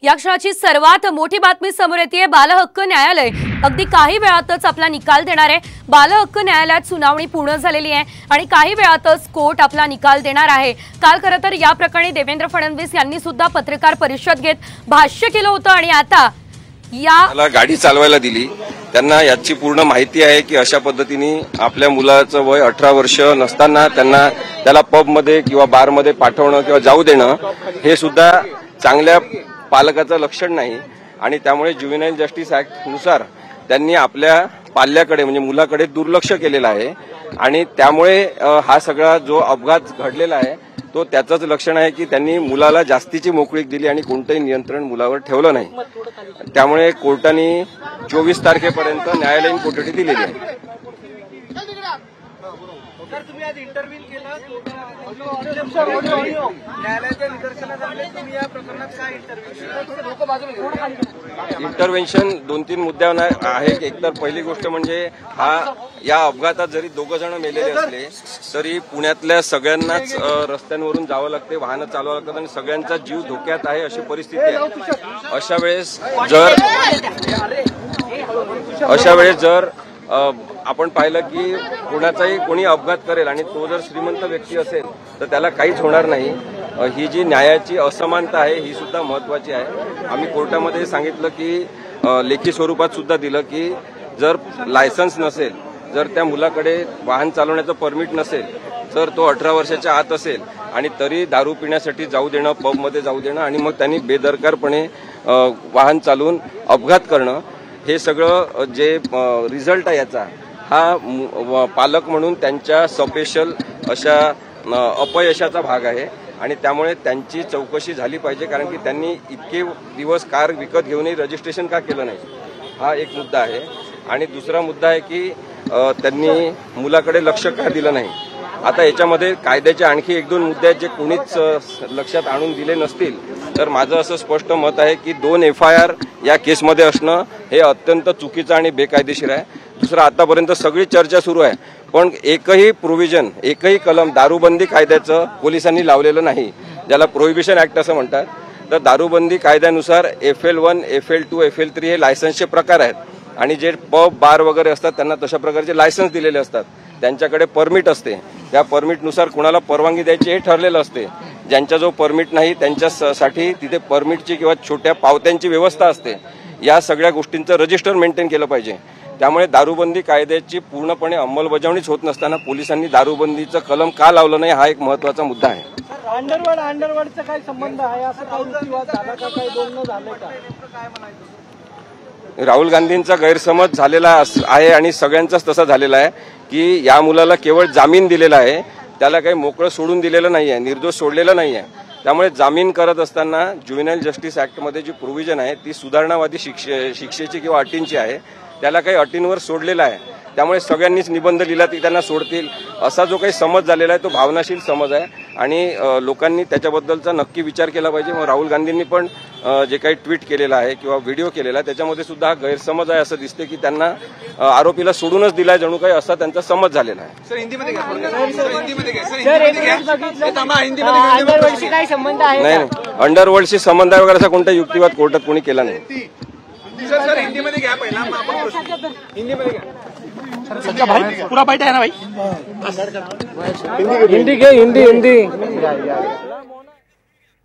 या क्षणाची सर्वात मोठी बातमी समोर येते। बालहक्क न्यायालय अगदी काही वेळातच आपला निकाल देणार आहे। बालहक्क न्यायालयात सुनावणी पूर्ण झालेली आहे आणि काही वेळातच कोर्ट आपला निकाल देणार आहे। काल खरं तर या प्रकरणी देवेंद्र फडणवीस यांनी सुद्धा पत्रकार परिषद घेत भाष्य केलं होतं आणि आता याला गाडी चालवायला दिली। त्यांना याची पूर्ण माहिती आहे की अशा पद्धतीने आपल्या मुलाचं वय 18 वर्ष नसताना त्याला पब मध्ये किंवा बार मध्ये पाठवणं किंवा जाऊ देणं हे सुद्धा चांगल्या पालकाचं लक्षण नाही आणि त्यामुळे ज्युव्हेनाइल जस्टिस ऍक्ट नुसार त्यांनी आपल्या पाल्याकडे म्हणजे मुलाकडे दुर्लक्ष केलेलं आहे आणि त्यामुळे हा सगळा जो अपघात घडलेला आहे तो त्याचंच लक्षण आहे की त्यांनी मुलाला जास्तीची मोकळीक दिली आणि कोणतंही नियंत्रण मुलावर ठेवलं नाही। त्यामुळे कोर्टाने 24 तारखेपर्यंत न्यायालयीन कोठडी दिलेली आहे। सर तुम्ही आज इंटरव्ह्यू केलं न्यायालयाच्या निदर्शनात आले, तुम्ही या प्रकरणात काय इंटरव्हेन्शन 2-3 मुद्द्यांवर आहे। एकतर पहिली गोष्ट म्हणजे या अपघातात जरी 2 जण मेलेले असले तरी पुण्यातल्या सगळ्यांनाच रस्त्यांवरून जावं लागते, वाहनं चालवावं लागतात आणि सगळ्यांचा जीव धोक्यात आहे अशी परिस्थिती आहे। अशा वेळेस जर आपण पाहिलं की कोणाचाही कोणी अपघात करेल आणि तो जर श्रीमंत व्यक्ती असेल तर त्याला काहीच होणार नाही। ही जी न्यायाची असमानता आहे ही सुद्धा महत्वाची आहे। आम्ही कोर्टामध्ये सांगितलं की लेखी स्वरूपात सुद्धा दिलं की जर लायसन्स नसेल, जर त्या मुलाकडे वाहन चालवण्याचं परमिट नसेल, तर तो 18 वर्षाच्या आत असेल आणि तरी दारू पिण्यासाठी जाऊ देणं, पबमध्ये जाऊ देणं आणि मग त्यांनी बेदरकारपणे वाहन चालवून अपघात करणं हे सगळं जे रिझल्ट आहे याचा हा पालक म्हणून त्यांच्या सपेशल अशा अपयशाचा भाग आहे आणि त्यामुळे त्यांची चौकशी झाली पाहिजे। कारण की त्यांनी इतके दिवस कार विकत घेऊनही रजिस्ट्रेशन का केलं नाही हा एक मुद्दा आहे। आणि दुसरा मुद्दा आहे की त्यांनी मुलाकडे लक्ष का दिलं नाही। आता याच्यामध्ये कायद्याचे आणखी 1-2 मुद्दे आहेत जे कोणीच लक्षात आणून दिले नसतील तर माझं असं स्पष्ट मत आहे की 2 FIR या केसमध्ये असणं हे अत्यंत चुकीचं आणि बेकायदेशीर आहे। दुसरं, आतापर्यंत सगळी चर्चा सुरू आहे पण एकही प्रोव्हिजन, एकही कलम दारूबंदी कायद्याचं पोलिसांनी लावलेलं नाही, ज्याला प्रोहिबिशन ऍक्ट असं म्हणतात। तर दारूबंदी कायद्यानुसार FL1, FL2, FL3 हे लायसन्सचे प्रकार आहेत आणि जे पब बार वगैरे असतात त्यांना तशा प्रकारचे लायसन्स दिलेले असतात, त्यांच्याकडे परमिट असते। त्या परमिटनुसार कुणाला परवानगी द्यायची हे ठरलेलं असते। ज्यांचा जो परमिट नाही त्यांच्यासाठी तिथे परमिटची किंवा छोट्या पावत्यांची व्यवस्था असते। या सगळ्या गोष्टींचं रजिस्टर मेंटेन केलं पाहिजे। त्यामुळे दारूबंदी कायद्याची पूर्णपणे अंमलबजावणीच होत नसताना पोलिसांनी दारूबंदीचं कलम का लावलं नाही हा एक महत्वाचा मुद्दा आहे। अंडरवर्ल्डचा काय संबंध आहे असं काही बोलणं झालं का? राहुल गांधींचा गैरसमज झालेला आहे आणि सगळ्यांचाच तसा झालेला आहे की या मुलाला केवळ जामीन दिलेला आहे, त्याला काही मोकळं सोडून दिलेलं नाहीये, निर्दोष सोडलेलं नाहीये। त्यामुळे जामीन करत असताना ज्युव्हेनाइल जस्टिस ऍक्टमध्ये जी प्रोव्हिजन आहे ती सुधारणावादी शिक्षेची किंवा अटींची आहे, त्याला काही अटींवर सोडलेला आहे। त्यामुळे सगळ्यांनीच निबंध लिहिला की त्यांना सोडतील असा जो काही समज झालेला आहे तो भावनाशील समज आहे आणि लोकांनी त्याच्याबद्दलचा नक्की विचार केला पाहिजे। मग राहुल गांधींनी पण जे काही ट्विट केलेलं आहे किंवा व्हिडिओ केलेला आहे त्याच्यामध्ये सुद्धा हा गैरसमज आहे असं दिसते की त्यांना आरोपीला सोडूनच दिलाय जणू काही असा त्यांचा समज झालेला आहे। नाही, अंडरवर्ल्डशी संबंध आहे वगैरे असा कोणता युक्तिवाद कोर्टात कोणी केला नाही। सर हिंदीमध्ये घ्या पहिला, हिंदीमध्ये घ्या। पूरा बाइट है ना भाई? हिंदी के हिंदी